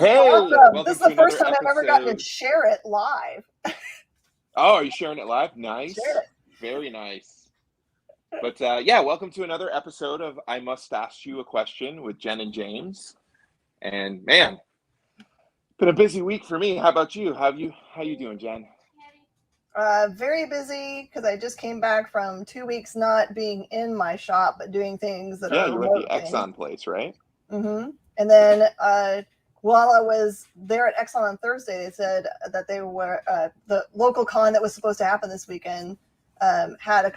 Hey, awesome. This is the first time I've ever gotten to share it live. Oh, are you sharing it live? Nice. Share it. Very nice. But yeah, welcome to another episode of I Must Ask You a Question with Jen and James. And man, been a busy week for me. How about you? How you doing, Jen? Very busy because I just came back from 2 weeks not being in my shop, but doing things that are you were at the Exxon place, right? Mm-hmm. And then while I was there at Exxon on Thursday, they said that they were the local con that was supposed to happen this weekend had a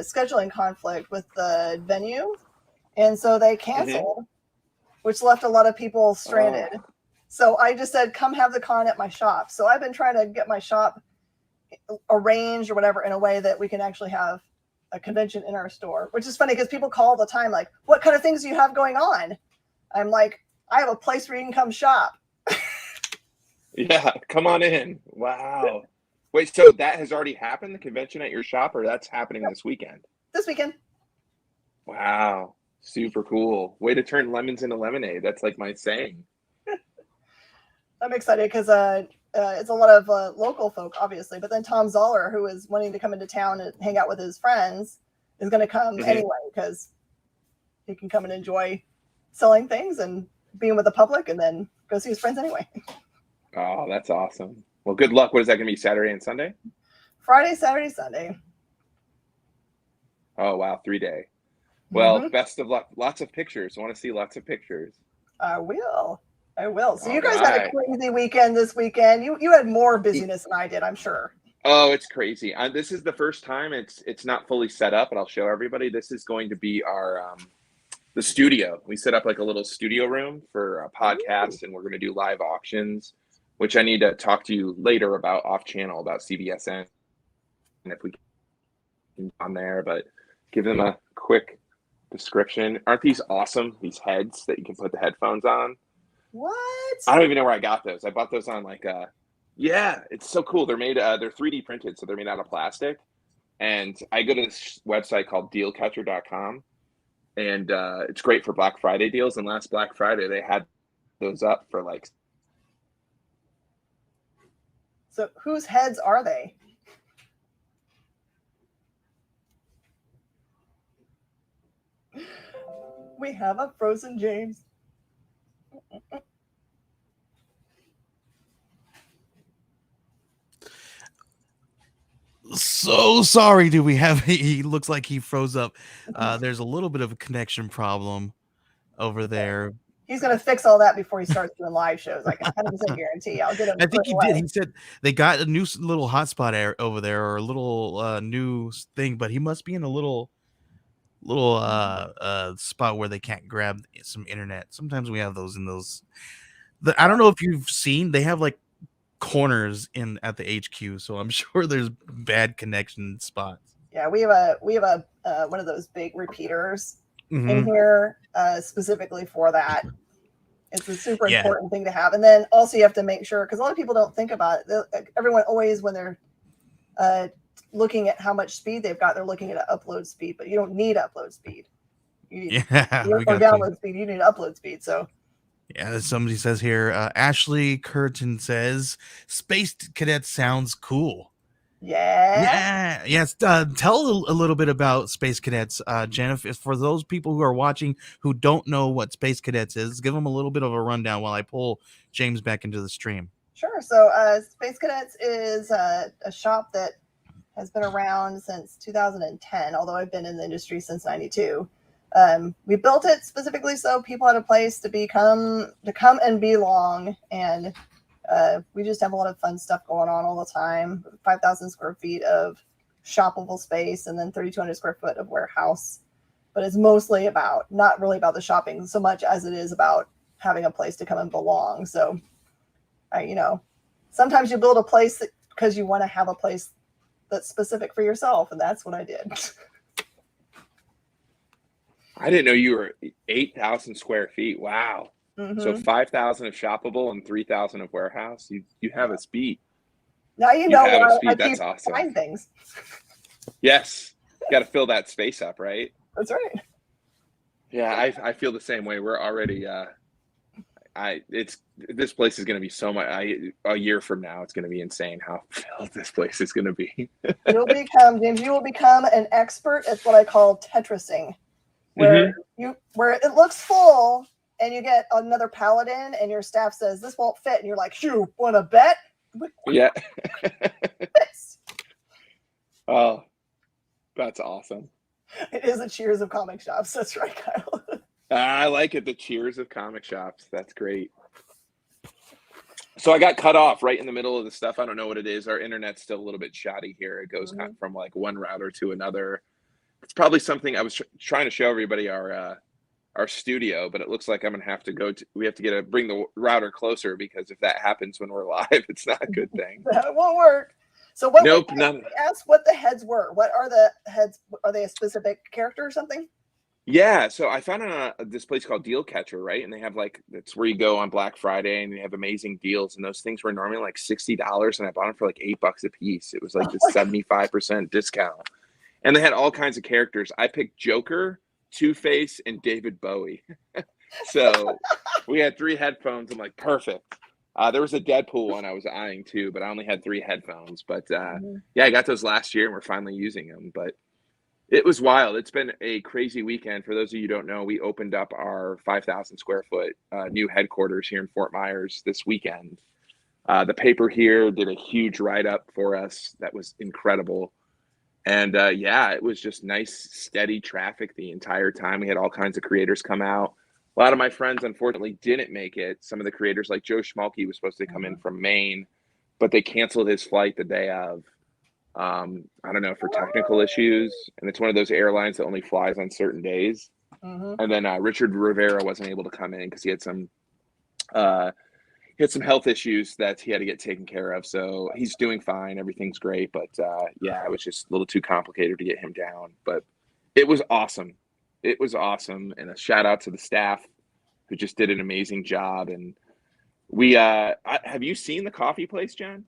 scheduling conflict with the venue, and so they canceled, which left a lot of people stranded. Oh. So I just said, come have the con at my shop. So I've been trying to get my shop arranged or whatever in a way that we can actually have a convention in our store, which is funny because people call all the time like, what kind of things do you have going on? I'm like, I have a place where you can come shop. Yeah, come on in. Wow. Wait, so that has already happened, the convention at your shop, or that's happening this weekend? This weekend. Wow. Super cool. Way to turn lemons into lemonade. That's like my saying. I'm excited because it's a lot of local folk, obviously, but then Tom Zoller, who is wanting to come into town and hang out with his friends, is going to come anyway because he can come and enjoy selling things and being with the public and then go see his friends anyway. Oh, that's awesome. Well, good luck. What is that going to be, Saturday and Sunday? Friday, Saturday, Sunday. Oh, wow. 3-day. Well, best of luck. Lots of pictures. I want to see lots of pictures. I will. So you guys had a crazy weekend this weekend. You had more busyness than I did, I'm sure. Oh, it's crazy. This is the first time it's not fully set up, but I'll show everybody. This is going to be our the studio. We set up like a little studio room for a podcast, and we're going to do live auctions, which I need to talk to you later about off channel about CBSN and if we can on there, but give them a quick description. Aren't these awesome? These heads that you can put the headphones on. What? I don't even know where I got those. I bought those on yeah, it's so cool. They're made, they're 3D printed, so they're made out of plastic. And I go to this website called dealcatcher.com, and it's great for Black Friday deals. And last Black Friday, they had those up for like. So whose heads are they? We have a frozen James. So sorry, do we have he looks like he froze up. There's a little bit of a connection problem over there. He's going to fix all that before he starts doing live shows. I can 100% guarantee. I'll get him. I think he did. He said they got a new little hotspot over there, or a little new thing, but he must be in a little spot where they can't grab some internet. Sometimes we have those in those. I don't know if you've seen, they have like corners at the HQ, so I'm sure there's bad connection spots. Yeah, we have a one of those big repeaters in here specifically for that. It's a super important thing to have. And then also you have to make sure, because a lot of people don't think about it. Everyone always, when they're looking at how much speed they've got, they're looking at an upload speed, but you don't need upload speed. You need or download speed. You need upload speed. So yeah, somebody says here, Ashley Curtin says, Space Cadets sounds cool. Yeah. Yes. Tell a little bit about Space Cadets, Jennifer. For those people who are watching who don't know what Space Cadets is, give them a little bit of a rundown while I pull James back into the stream. Sure. So, Space Cadets is a shop that has been around since 2010, although I've been in the industry since 92. We built it specifically so people had a place to come and belong, and we just have a lot of fun stuff going on all the time. 5,000 square feet of shoppable space, and then 3,200 square foot of warehouse. But it's mostly not really about the shopping so much as it is about having a place to come and belong. So, sometimes you build a place because you want to have a place that's specific for yourself, and that's what I did. I didn't know you were 8,000 square feet. Wow. Mm-hmm. So 5,000 of shoppable and 3,000 of warehouse. You have us beat. Now you know have us I beat. That's keep awesome. buying things. Yes. Got to fill that space up, right? That's right. Yeah, I feel the same way. We're already this place is going to be so much. A year from now, it's going to be insane how filled this place is going to be. You will become an expert at what I call Tetrising, where it looks full and you get another pallet in and your staff says this won't fit and you're like, you want to bet? Yeah. Oh, that's awesome. It is a cheers of comic shops. That's right, Kyle. I like it. The cheers of comic shops. That's great. So I got cut off right in the middle of the stuff. I don't know what it is. Our internet's still a little bit shoddy here. It goes kind of from like one router to another. It's probably something I was trying to show everybody our studio, but it looks like I'm gonna have to we have to bring the router closer, because if that happens when we're live, it's not a good thing. That won't work. So ask what the heads were. What are the heads? Are they a specific character or something? Yeah, so I found this place called Deal Catcher, right? And they have that's where you go on Black Friday and they have amazing deals. And those things were normally like $60, and I bought them for like $8 a piece. It was like this 75% discount. And they had all kinds of characters. I picked Joker, Two-Face, and David Bowie. So we had 3 headphones. I'm like, perfect. There was a Deadpool one I was eyeing too, but I only had 3 headphones. But yeah, I got those last year and we're finally using them. But it was wild. It's been a crazy weekend. For those of you who don't know, we opened up our 5,000 square foot new headquarters here in Fort Myers this weekend. The paper here did a huge write-up for us. That was incredible. And yeah, it was just nice, steady traffic the entire time. We had all kinds of creators come out. A lot of my friends, unfortunately, didn't make it. Some of the creators, like Joe Schmalke, was supposed to come in from Maine, but they canceled his flight the day of. I don't know, for technical issues. And it's one of those airlines that only flies on certain days. And then Richard Rivera wasn't able to come in because he had some health issues that he had to get taken care of. So he's doing fine. Everything's great. But yeah, it was just a little too complicated to get him down. But it was awesome. It was awesome. And a shout out to the staff who just did an amazing job. And we have you seen the coffee place, Jen?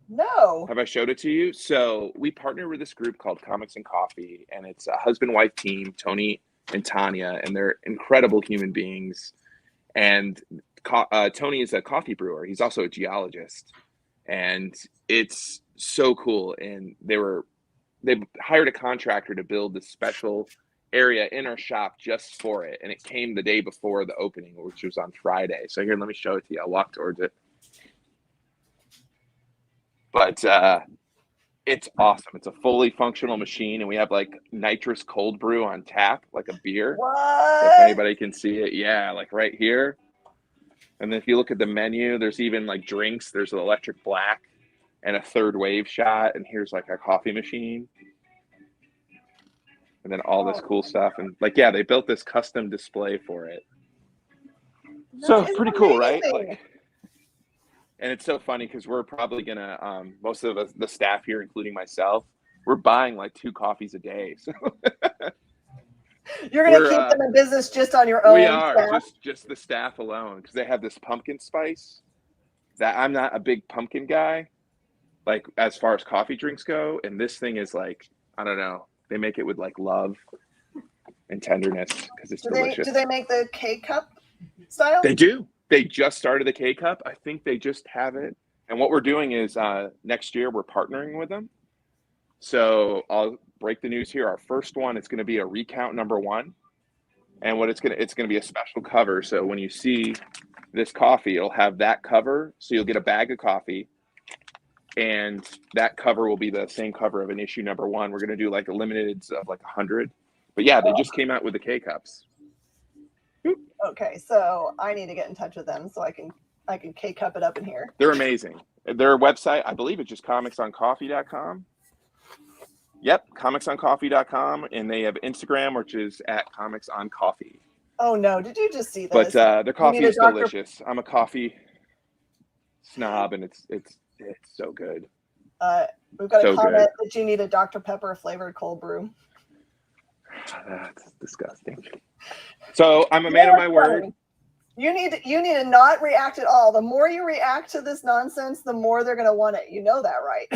No. Have I showed it to you? So we partner with this group called Comics and Coffee, and it's a husband-wife team, Tony and Tanya, and they're incredible human beings. And Tony is a coffee brewer. He's also a geologist, and it's so cool. And they hired a contractor to build this special area in our shop just for it, and it came the day before the opening, which was on Friday. So here, let me show it to you. I'll walk towards it. But it's awesome. It's a fully functional machine, and we have like nitrous cold brew on tap, like a beer. What? If anybody can see it, yeah, like right here. And then if you look at the menu, there's even like drinks. There's an electric black and a third wave shot, and here's like a coffee machine. And then all this cool stuff. And like, yeah, they built this custom display for it. So pretty cool, right? Like, and it's so funny because we're probably gonna most of us, the staff here, including myself, we're buying like 2 coffees a day. So you're gonna keep them in business just on your own. We are staff? just the staff alone, because they have this pumpkin spice that I'm not a big pumpkin guy, like as far as coffee drinks go. And this thing is like, I don't know, they make it with like love and tenderness because it's delicious. Do they make the K-cup style? They do. They just started the K-Cup. I think they just have it. And what we're doing is next year we're partnering with them. So I'll break the news here. Our first one is going to be a recount #1. And what it's gonna be a special cover. So when you see this coffee, it'll have that cover. So you'll get a bag of coffee, and that cover will be the same cover of an issue number 1. We're gonna do like a limited of like 100. But yeah, they just came out with the K cups. Okay, so I need to get in touch with them so I can K-cup it up in here. They're amazing. Their website, I believe it's just comicsoncoffee.com. Yep, comicsoncoffee.com, and they have Instagram, which is at comicsoncoffee. Oh no, did you just see But this? their coffee is Dr. delicious. I'm a coffee snob, and it's so good. We've got So a comment good. that you need a Dr. Pepper flavored cold brew. That's disgusting. So I'm a man of my word. You need to not react at all. The more you react to this nonsense, the more they're going to want it. You know that, right?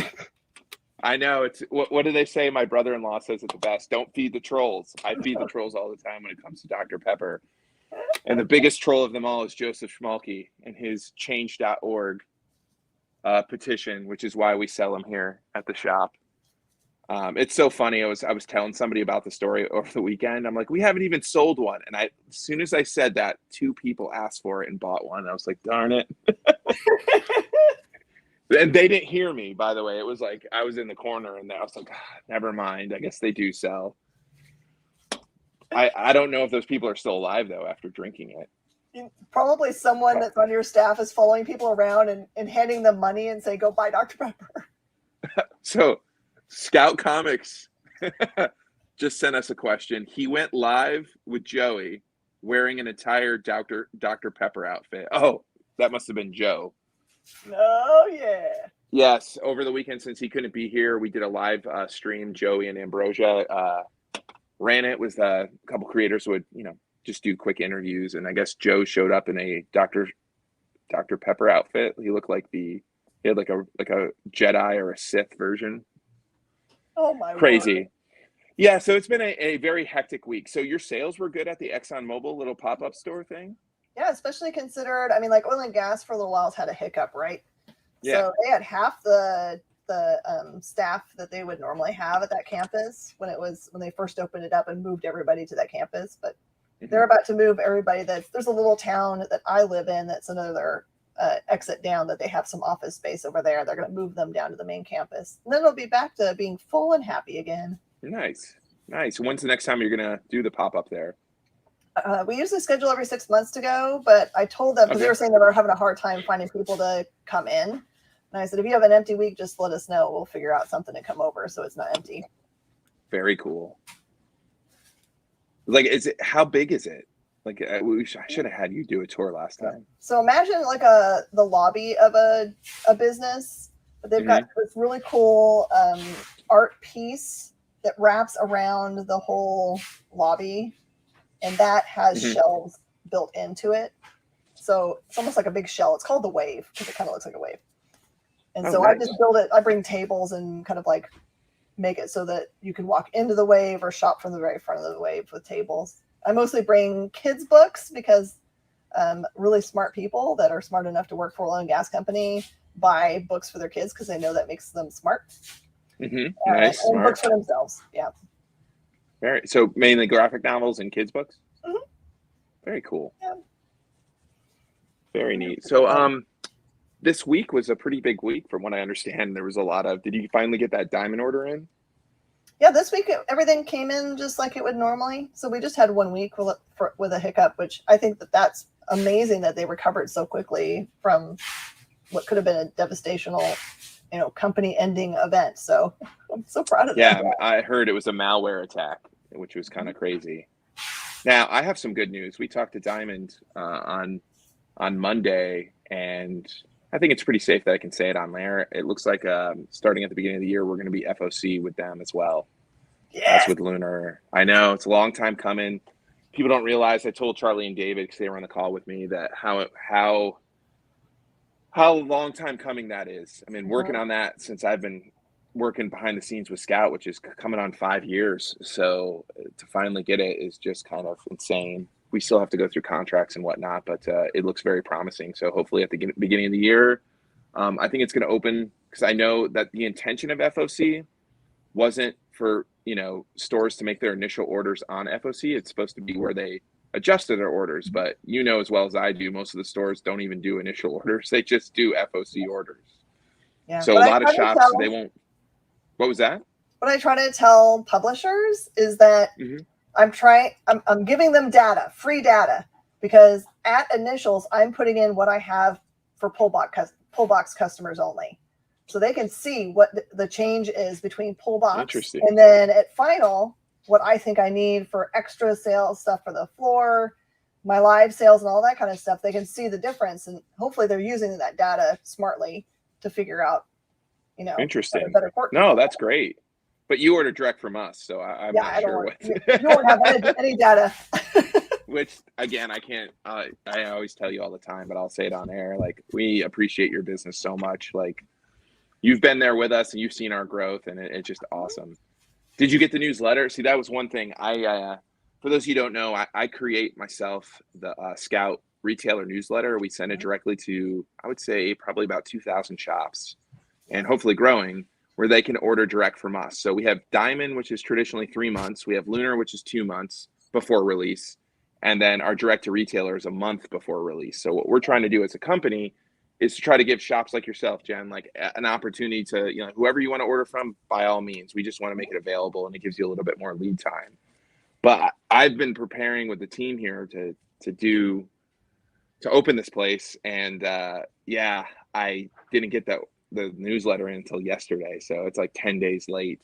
I know. It's what do they say? My brother-in-law says it the best. Don't feed the trolls. I feed the trolls all the time when it comes to Dr. Pepper. And the biggest troll of them all is Joseph Schmalke and his change.org petition, which is why we sell them here at the shop. It's so funny. I was telling somebody about the story over the weekend. I'm like, we haven't even sold one. And as soon as I said that, 2 people asked for it and bought one. I was like, darn it. And they didn't hear me, by the way. It was like I was in the corner, and I was like, never mind. I guess they do sell. I don't know if those people are still alive, though, after drinking it. Probably someone that's on your staff is following people around and handing them money and say, go buy Dr. Pepper. So Scout Comics just sent us a question. He went live with Joey wearing an entire Dr. Pepper outfit. Oh, that must have been Joe. Oh, yeah. Yes, over the weekend, since he couldn't be here, we did a live stream. Joey and Ambrosia ran it with a couple creators who would, just do quick interviews. And I guess Joe showed up in a Dr. Pepper outfit. He looked like he had like a Jedi or a Sith version. Oh my Crazy. Lord. Yeah, so it's been a very hectic week. So your sales were good at the ExxonMobil little pop-up store thing? Yeah, especially considered, like oil and gas for a little while has had a hiccup, right? Yeah. So they had half the staff that they would normally have at that campus when they first opened it up and moved everybody to that campus. But they're about to move everybody. There's a little town that I live in that's another exit down that they have some office space over there. They're going to move them down to the main campus, and then it'll be back to being full and happy again. Nice. When's the next time you're going to do the pop-up there? We usually schedule every 6 months to go, but I told them, because they were saying they were having a hard time finding people to come in. And I said, if you have an empty week, just let us know. We'll figure out something to come over so it's not empty. Very cool. Like, how big is it? Like, I should have had you do a tour last time. So imagine like the lobby of a business, but they've got this really cool art piece that wraps around the whole lobby. And that has shelves built into it. So it's almost like a big shell. It's called the Wave because it kind of looks like a wave. And so nice. I just build it. I bring tables and kind of like make it so that you can walk into the Wave or shop from the very front of the Wave with tables. I mostly bring kids' books because really smart people that are smart enough to work for an oil and gas company buy books for their kids because they know that makes them smart. Nice. And smart. Books for themselves. Yeah. So mainly graphic novels and kids books. Mm-hmm. Very cool. Yeah. Very neat. So this week was a pretty big week from what I understand. There was a lot of, did you finally get that diamond order in? Yeah, this week everything came in just like it would normally. So we just had 1 week with a hiccup, which I think that's amazing that they recovered so quickly from what could have been a devastational, company ending event. So I'm so proud of them. Yeah, I heard it was a malware attack, which was kind of crazy. Now I have some good news. We talked to Diamond on Monday, and I think it's pretty safe that I can say it on there. It looks like starting at the beginning of the year, we're going to be FOC with them as well. Yes. That's with Lunar. I know it's a long time coming. People don't realize. I told Charlie and David because they were on the call with me that how long time coming that is. I mean, working on that since I've been working behind the scenes with Scout, which is coming on 5 years. So to finally get it is just kind of insane. We still have to go through contracts and whatnot, but it looks very promising. So hopefully at the beginning of the year, I think it's going to open because I know that the intention of FOC wasn't for, stores to make their initial orders on FOC. It's supposed to be where they adjusted their orders. But you know as well as I do, most of the stores don't even do initial orders. They just do FOC orders. Yeah. So a lot of shops, they won't. What was that? What I try to tell publishers is that I'm giving them data, free data, because at initials, I'm putting in what I have for pull box customers only. So they can see what the change is between pull box and then at final, what I think I need for extra sales stuff for the floor, my live sales and all that kind of stuff. They can see the difference, and hopefully they're using that data smartly to figure out, interesting. No, that's great. But you order direct from us, so I'm not sure what. You don't have any data. Which, again, I can't. I always tell you all the time, but I'll say it on air. Like, we appreciate your business so much. Like, you've been there with us, and you've seen our growth, and it's just awesome. Did you get the newsletter? See, that was one thing. For those of you who don't know, I create myself the Scout retailer newsletter. We send it directly to, I would say, probably about 2,000 shops, and hopefully growing, where they can order direct from us. So we have Diamond, which is traditionally 3 months. We have Lunar, which is 2 months before release. And then our direct to retailer is a month before release. So what we're trying to do as a company is to try to give shops like yourself, Jen, like an opportunity to, whoever you want to order from, by all means. We just want to make it available, and it gives you a little bit more lead time. But I've been preparing with the team here to open this place. And I didn't get the newsletter in until yesterday. So it's like 10 days late.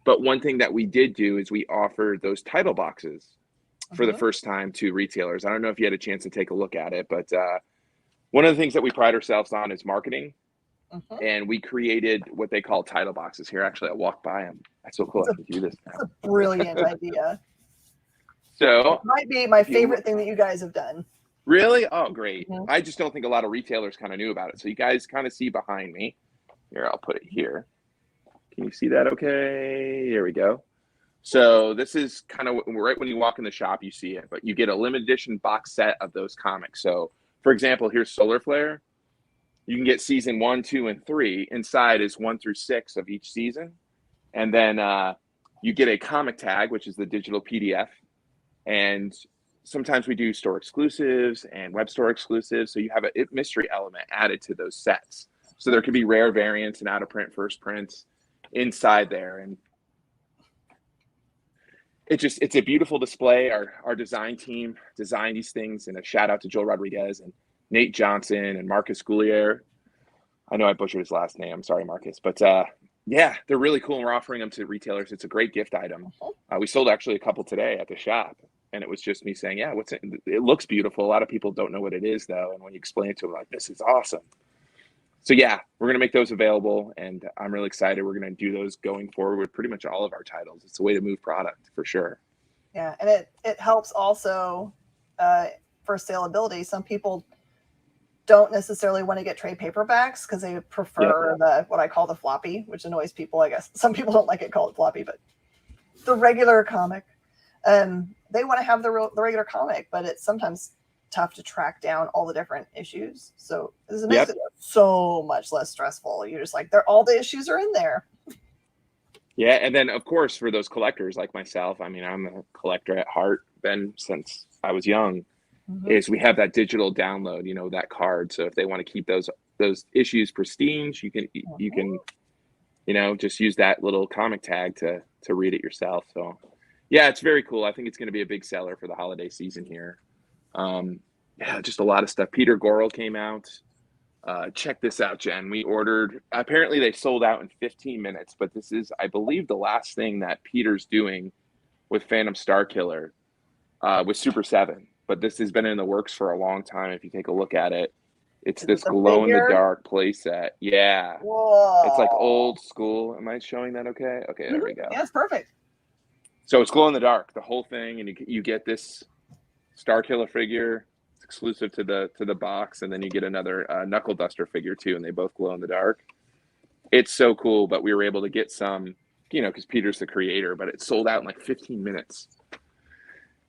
But one thing that we did do is we offered those title boxes for the first time to retailers. I don't know if you had a chance to take a look at it, but one of the things that we pride ourselves on is marketing. And we created what they call title boxes. Here, actually, I walked by them. That's so cool. I can do this now. That's a brilliant idea. So it might be my favorite thing that you guys have done. Really? Oh, great. I just don't think a lot of retailers kind of knew about it. So you guys kind of see behind me. Here, I'll put it here. Can you see that okay? There we go. So this is kind of right when you walk in the shop, you see it. But you get a limited edition box set of those comics. So, for example, here's Solar Flare. You can get season 1, 2, and 3. Inside is 1 through 6 of each season. And then you get a comic tag, which is the digital PDF. And sometimes we do store exclusives and web store exclusives. So you have a mystery element added to those sets. So there could be rare variants and out of print first prints inside there. And it's a beautiful display. Our design team designed these things, and a shout out to Joel Rodriguez and Nate Johnson and Marcus Goulier. I know I butchered his last name. I'm sorry, Marcus. But yeah, they're really cool, and we're offering them to retailers. It's a great gift item. We sold actually a couple today at the shop. And it was just me saying, yeah, what's it? It looks beautiful. A lot of people don't know what it is, though. And when you explain it to them, like, this is awesome. So, yeah, we're going to make those available. And I'm really excited. We're going to do those going forward with pretty much all of our titles. It's a way to move product for sure. Yeah. And it helps also for saleability. Some people don't necessarily want to get trade paperbacks because they prefer what I call the floppy, which annoys people, I guess. Some people don't like it called floppy, but the regular comic. They want to have the regular comic, but it's sometimes tough to track down all the different issues. So this makes it so much less stressful. You're just like, all the issues are in there. Yeah, and then of course for those collectors like myself, I mean, I'm a collector at heart, been since I was young. Is we have that digital download, that card. So if they want to keep those issues pristine, you can just use that little comic tag to read it yourself. So. Yeah, it's very cool. I think it's going to be a big seller for the holiday season here. Yeah, just a lot of stuff. Peter Gorel came out. Check this out, Jen. We ordered, apparently they sold out in 15 minutes, but this is, I believe, the last thing that Peter's doing with Phantom Starkiller with Super 7. But this has been in the works for a long time. If you take a look at it, it's this glow-in-the-dark playset. Yeah. Whoa. It's like old school. Am I showing that okay? Okay, there we go. Yeah, it's perfect. So it's glow in the dark, the whole thing, and you get this Starkiller figure. It's exclusive to the box, and then you get another Knuckle Duster figure too, and they both glow in the dark. It's so cool, but we were able to get some, because Peter's the creator, but it sold out in like 15 minutes.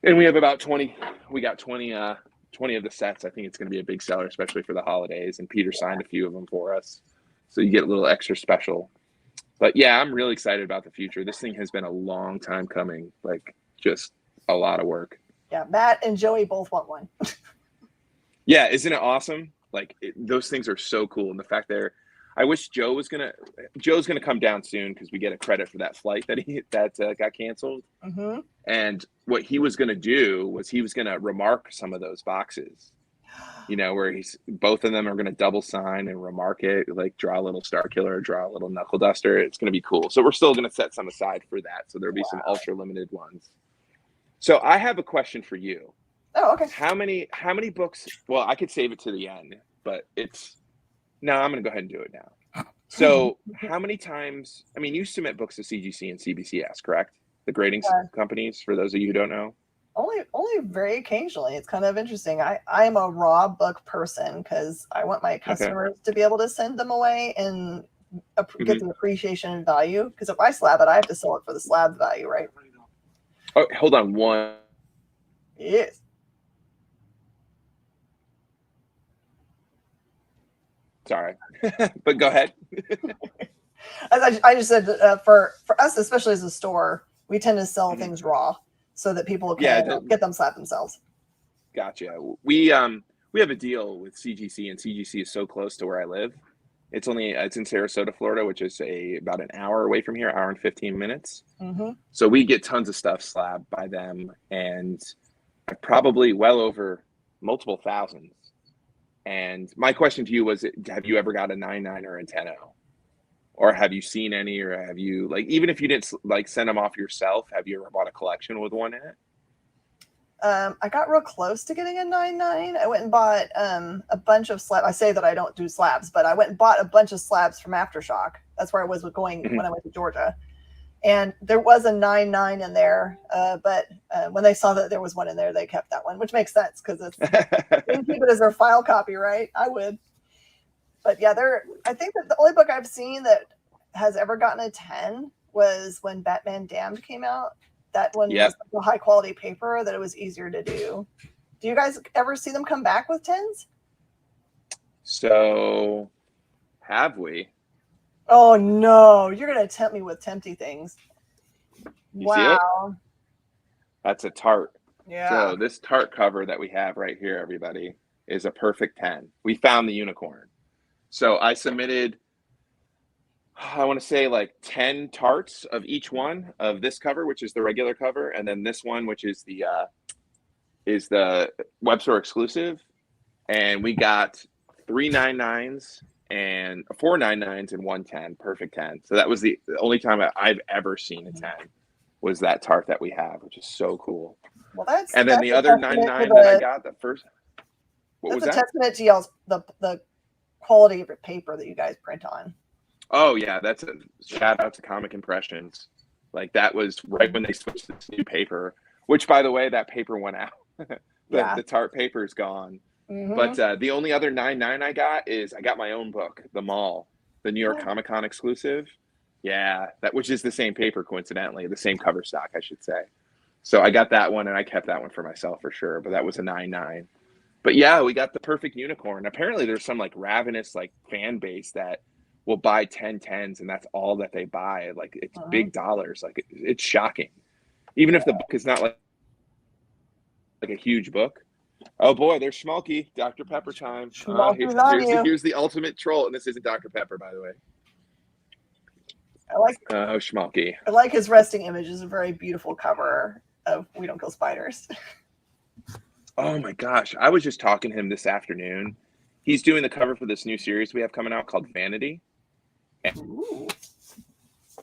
And we have about 20. We got 20 of the sets. I think it's going to be a big seller, especially for the holidays. And Peter signed a few of them for us, so you get a little extra special. But yeah, I'm really excited about the future. This thing has been a long time coming, like just a lot of work. Yeah, Matt and Joey both want one. Yeah, isn't it awesome? Like those things are so cool, and the fact I wish Joe's gonna come down soon because we get a credit for that flight that got canceled. Mm-hmm. And what he was gonna do was he was gonna remark some of those boxes. Where both of them are gonna double sign and remark it, like draw a little Star Killer, draw a little Knuckle Duster. It's gonna be cool. So we're still gonna set some aside for that. So there'll be some ultra limited ones. So I have a question for you. Oh, okay. How many books? Well, I could save it to the end, but I'm going to go ahead and do it now. So how many times, I mean, you submit books to CGC and CBCS, correct? The grading companies, for those of you who don't know. Only very occasionally. It's kind of interesting. I am a raw book person because I want my customers to be able to send them away and get the appreciation and value. Because if I slab it, I have to sell it for the slab value, right? Oh, hold on one. Yes. Sorry, but go ahead. I just said for us, especially as a store, we tend to sell things raw so that people can get them slapped themselves. Gotcha. We have a deal with CGC, and CGC is so close to where I live. It's in Sarasota, Florida, which is about an hour away from here, hour and 15 minutes. Mm-hmm. So we get tons of stuff slabbed by them, and probably well over multiple thousands. And my question to you was, have you ever got a 9.9 or a 10.0? Or have you seen any, or have you, like, even if you didn't like send them off yourself, have you ever bought a collection with one in it? I got real close to getting a 9.9. I went and bought a bunch of slabs. I say that I don't do slabs, but I went and bought a bunch of slabs from Aftershock. That's where I was going when I went to Georgia. And there was a 9.9 in there, but when they saw that there was one in there, they kept that one, which makes sense because they can keep it as their file copy, right? I would. But yeah, I think that the only book I've seen that has ever gotten a 10 was when Batman Damned came out. That one was a high quality paper that it was easier to do. Do you guys ever see them come back with 10s? So, have we? Oh no, you're gonna tempt me with tempty things. You see it? That's a tart. Yeah. So this tart cover that we have right here, everybody, is a perfect 10. We found the unicorn. So I submitted, I want to say like 10 tarts of each one of this cover, which is the regular cover, and then this one, which is the web store exclusive, and we got 3 9.9s and 4 9.9s and 1 10, perfect 10. So that was the only time I've ever seen a 10 was that tart that we have, which is so cool. Well, and then the other 9.9 that I got, the first. What was that? That's a testament to y'all's the quality of your paper that you guys print on. Oh yeah, that's a shout out to Comic Impressions. Like that was right when they switched to this new paper, which by the way, that paper went out. The tart paper is gone. Mm-hmm. But the only other 9.9 I got my own book, The Mall, the New York Comic Con exclusive. Yeah, which is the same paper, coincidentally, the same cover stock, I should say. So I got that one, and I kept that one for myself for sure. But that was a 9.9. But yeah, we got the perfect unicorn. Apparently, there's some like ravenous like fan base that will buy 10 10s, and that's all that they buy. Like it's big dollars. Like it's shocking, even if the book is not like a huge book. Oh boy, there's Schmalky, Dr. Pepper time. Here's the ultimate troll, and this isn't Dr. Pepper, by the way. Schmalky. I like his resting image. It's a very beautiful cover of We Don't Kill Spiders. Oh my gosh, I was just talking to him this afternoon. He's doing the cover for this new series we have coming out called Vanity.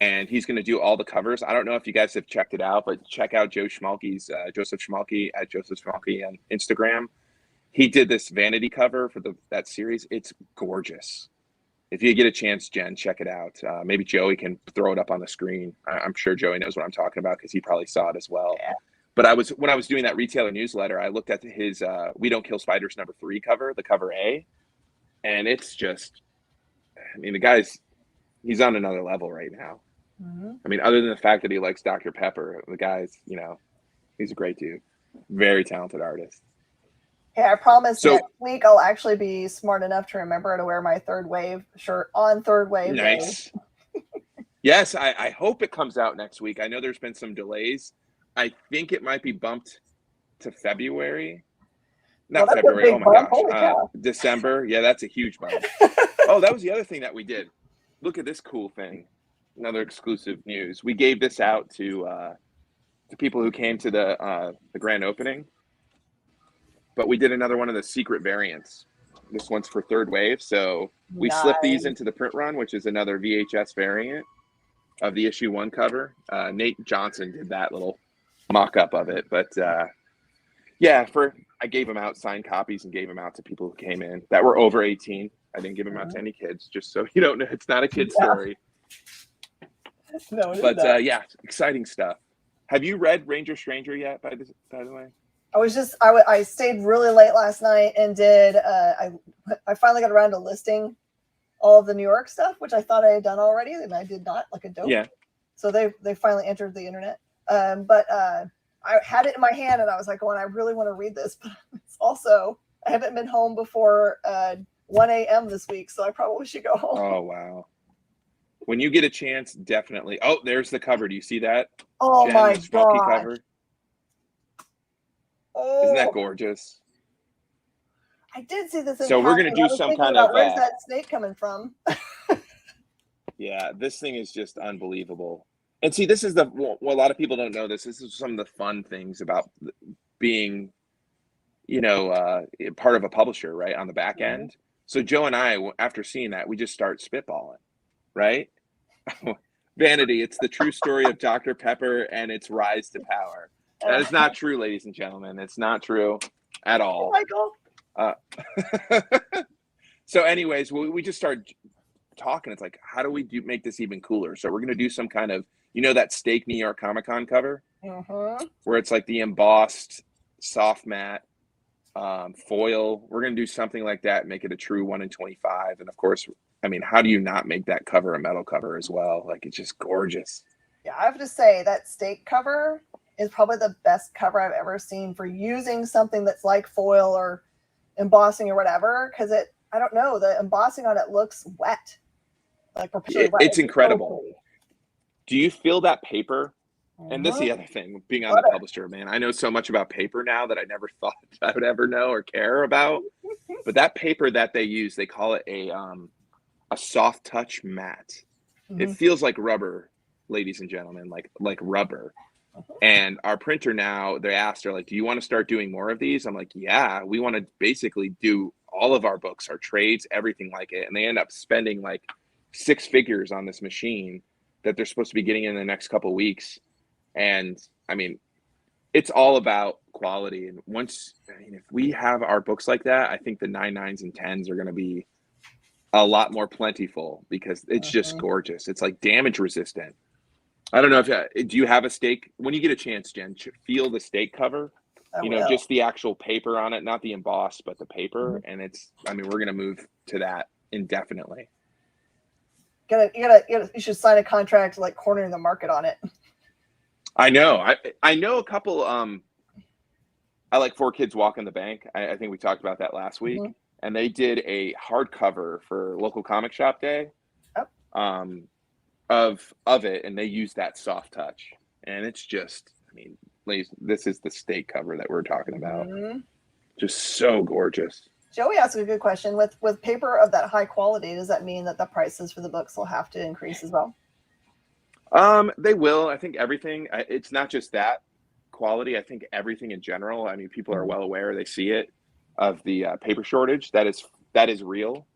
And he's going to do all the covers. I don't know if you guys have checked it out, but check out Joseph Schmalky at Joseph Schmalky on Instagram. He did this Vanity cover for that series. It's gorgeous. If you get a chance, Jen, check it out. Maybe Joey can throw it up on the screen. I'm sure Joey knows what I'm talking about because he probably saw it as well. Yeah. But when I was doing that retailer newsletter, I looked at his We Don't Kill Spiders #3 cover, the cover A, and it's just, I mean, he's on another level right now. Mm-hmm. I mean, other than the fact that he likes Dr. Pepper, the guy's, he's a great dude. Very talented artist. Yeah, I promise next week I'll actually be smart enough to remember to wear my Third Wave shirt on Third Wave. Nice. Yes, I hope it comes out next week. I know there's been some delays. I think it might be bumped to February. Well, Not that's a February. big Oh my bump. Holy gosh. cow. December. Yeah, that's a huge bump. Oh, that was the other thing that we did. Look at this cool thing. Another exclusive news. We gave this out to people who came to the grand opening, but we did another one of the secret variants. This one's for Third Wave, so we slipped these Nice. into the print run, which is another VHS variant of the issue 1 cover. Nate Johnson did that little mock-up of it, but yeah, I gave them out signed copies and gave them out to people who came in that were over 18. I didn't give them out to any kids, just so you don't know. It's not a kid story. No, it is But not. yeah, exciting stuff. Have you read Ranger Stranger yet, by the way? I stayed really late last night and did, I finally got around to listing all of the New York stuff, which I thought I had done already, and I did not, like a dope. Yeah. So they finally entered the internet. But I had it in my hand and I was like, I really want to read this, but it's also, I haven't been home before 1 a.m. this week, so I probably should go home. Oh, wow. When you get a chance, definitely. Oh, there's the cover. Do you see that? Oh, Jen, my this funky God. cover. Oh, Isn't that gorgeous? I did see this. So we're going to do some kind of where's that snake coming from? Yeah, this thing is just unbelievable. And see, this is well, a lot of people don't know this. This is some of the fun things about being, part of a publisher, right, on the back end. So Joe and I, after seeing that, we just start spitballing, right? Vanity, it's the true story of Dr. Pepper and its rise to power. That is not true, ladies and gentlemen. It's not true at all. Michael. So anyways, we just started talking. It's like, how do we make this even cooler? So we're going to do some kind of, that Steak New York Comic Con cover, where it's like the embossed soft matte foil. We're going to do something like that, make it a true 1 in 25. And of course, I mean, how do you not make that cover a metal cover as well? Like, it's just gorgeous. Yeah, I have to say that steak cover is probably the best cover I've ever seen for using something that's like foil or embossing or whatever, because I don't know, the embossing on it looks wet, like perpetually wet. It's incredible. Do you feel that paper? And this is the other thing, being on the publisher, man. I know so much about paper now that I never thought I would ever know or care about. But that paper that they use, they call it a soft touch matte. It feels like rubber, ladies and gentlemen, like rubber. And our printer now, they asked her, like, do you want to start doing more of these? I'm like, yeah, we want to basically do all of our books, our trades, everything like it. And they end up spending like 6 figures on this machine that they're supposed to be getting in the next couple of weeks. And I mean, it's all about quality. And if we have our books like that, I think the 9/9s and 10s are going to be a lot more plentiful because it's just gorgeous. It's like damage resistant. I don't know do you have a steak? When you get a chance, Jen, feel the steak cover. Just the actual paper on it, not the emboss, but the paper. And we're going to move to that indefinitely. You should sign a contract like cornering the market on it. I know. I know a couple. I like 4 Kids Walking the Bank. I think we talked about that last week, and they did a hardcover for local comic shop day. Of it, and they use that soft touch, and it's just, ladies, this is the steak cover that we're talking about. Just so gorgeous. Joey asked a good question. With paper of that high quality, does that mean that the prices for the books will have to increase as well? They will. I think everything. It's not just that quality. I think everything in general. People are well aware. They see it of the paper shortage. That is real.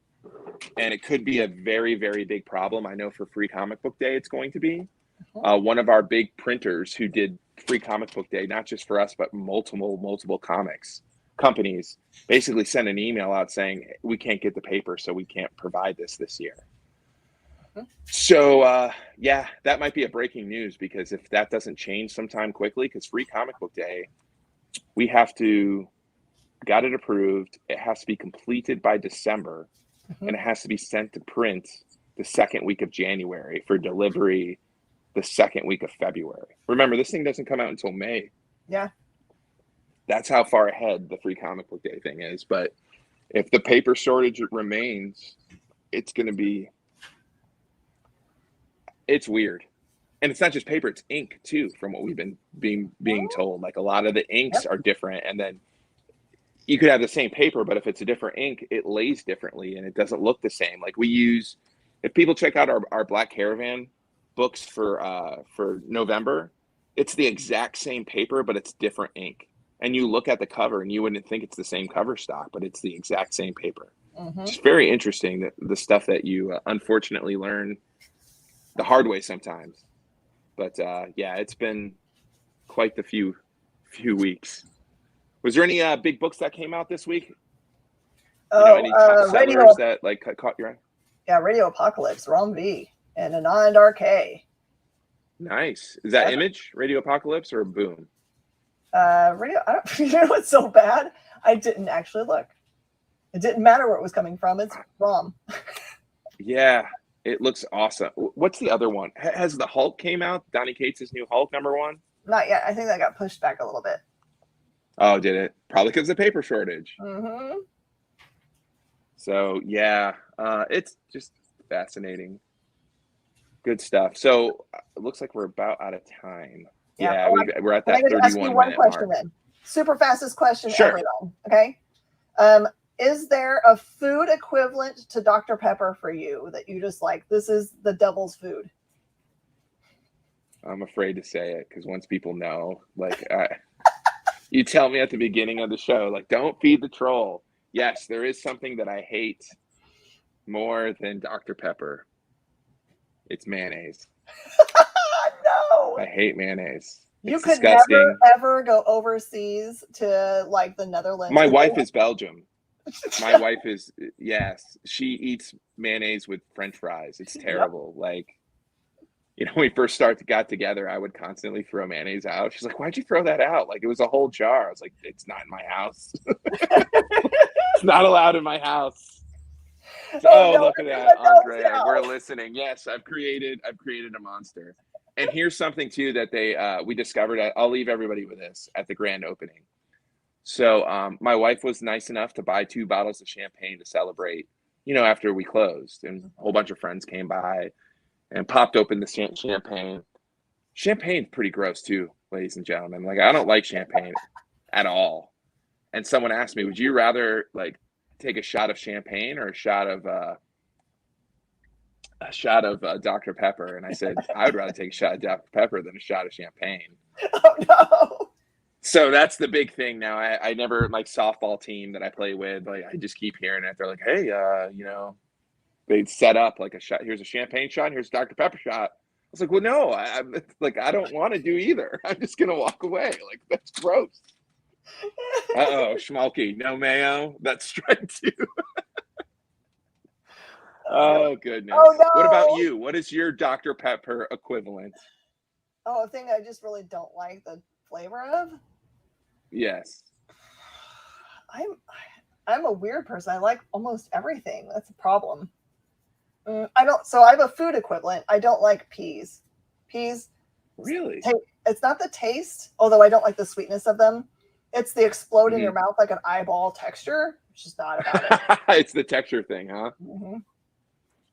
And it could be a very, very big problem. I know for Free Comic Book Day, it's going to be. One of our big printers who did Free Comic Book Day, not just for us, but multiple comics companies, basically sent an email out saying, we can't get the paper, so we can't provide this year. So, yeah, that might be a breaking news, because if that doesn't change sometime quickly, because Free Comic Book Day, we got it approved. It has to be completed by December. And it has to be sent to print the second week of January for delivery the second week of February. Remember, this thing doesn't come out until May. Yeah. That's how far ahead the Free Comic Book Day thing is. But if the paper shortage remains, it's going to be, it's weird. And it's not just paper, it's ink too, from what we've been being told. Like a lot of the inks are different, and then you could have the same paper, but if it's a different ink, it lays differently and it doesn't look the same. Like we use, if people check out our Black Caravan books for November, it's the exact same paper, but it's different ink. And you look at the cover and you wouldn't think it's the same cover stock, but it's the exact same paper. It's very interesting, that the stuff that you unfortunately learn the hard way sometimes. But yeah, it's been quite the few weeks. Was there any big books that came out this week? Any top sellers that like caught your eye? Yeah, Radio Apocalypse, Rom V, and Anand RK. Nice. Is that Image, Radio Apocalypse, or Boom? Radio. I don't. You know what's so bad? I didn't actually look. It didn't matter where it was coming from. It's Rom. Yeah, it looks awesome. What's the other one? Has the Hulk came out? Donny Cates' new Hulk #1? Not yet. I think that got pushed back a little bit. Oh, did it? Probably because of the paper shortage. So yeah, it's just fascinating. Good stuff. So it looks like we're about out of time. Yeah, we're at that 31-minute question mark. then. Super fastest question Sure. ever then. Okay. Is there a food equivalent to Dr. Pepper for you that you just like? This is the devil's food. I'm afraid to say it because once people know, like, you tell me at the beginning of the show, like, don't feed the troll. Yes, there is something that I hate more than Dr. Pepper. It's mayonnaise. No. I hate mayonnaise. You It's could disgusting. never, ever go overseas to like the Netherlands. My wife is Belgium. My wife is, yes, she eats mayonnaise with French fries. It's terrible. Like, when we first got together, I would constantly throw mayonnaise out. She's like, why'd you throw that out? Like, it was a whole jar. I was like, it's not in my house. It's not allowed in my house. Oh, no, look at that, Andrea. We're listening. Yes, I've created a monster. And here's something too that we discovered. I'll leave everybody with this at the grand opening. So my wife was nice enough to buy 2 bottles of champagne to celebrate, after we closed, and a whole bunch of friends came by and popped open the champagne. Champagne's pretty gross too, ladies and gentlemen. Like, I don't like champagne at all. And someone asked me, would you rather like take a shot of champagne or a shot of Dr. Pepper? And I said, I would rather take a shot of Dr. Pepper than a shot of champagne. Oh no. So that's the big thing now. I never, like, softball team that I play with, like, I just keep hearing it. They're like, hey, they'd set up like a shot. Here's a champagne shot. Here's a Dr. Pepper shot. I was like, well, no, I'm like, I don't want to do either. I'm just going to walk away. Like, that's gross. Uh-oh, Schmalky. No mayo. That's strike 2. Oh, goodness. Oh, no. What about you? What is your Dr. Pepper equivalent? Oh, a thing I just really don't like the flavor of? Yes. I'm a weird person. I like almost everything. That's a problem. So I have a food equivalent. I don't like peas. Peas. Really? It's not the taste, although I don't like the sweetness of them. It's the explode in your mouth like an eyeball texture, which is not about it. It's the texture thing, huh?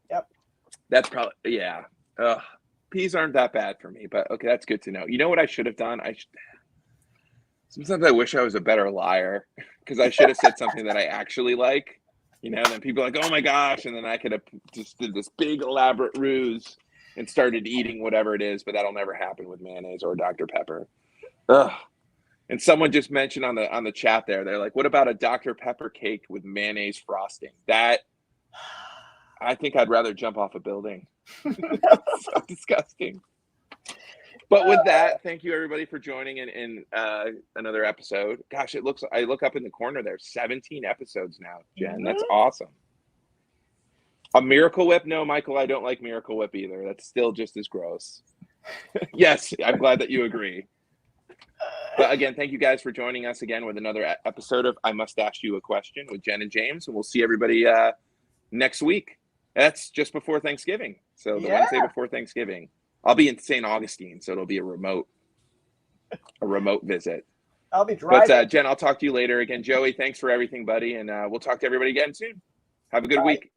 Yep. That's probably, yeah. Peas aren't that bad for me, but okay, that's good to know. You know what I should have done? Sometimes I wish I was a better liar, because I should have said something that I actually like, and then people are like, oh my gosh, and then I could have just did this big elaborate ruse and started eating whatever it is, but that'll never happen with mayonnaise or Dr. Pepper. Ugh. And someone just mentioned on the chat there, they're like, what about a Dr. Pepper cake with mayonnaise frosting? That, I think I'd rather jump off a building. So disgusting. But with that, thank you everybody for joining in another episode. Gosh, I look up in the corner there, 17 episodes now, Jen. That's awesome. A Miracle Whip? No, Michael, I don't like Miracle Whip either. That's still just as gross. Yes, I'm glad that you agree. But again, thank you guys for joining us again with another episode of I Must Ask You a Question with Jen and James. And we'll see everybody next week. That's just before Thanksgiving. So the Wednesday before Thanksgiving. I'll be in St. Augustine, so it'll be a remote visit. I'll be driving. But Jen, I'll talk to you later. Again, Joey, thanks for everything, buddy. And we'll talk to everybody again soon. Have a good week.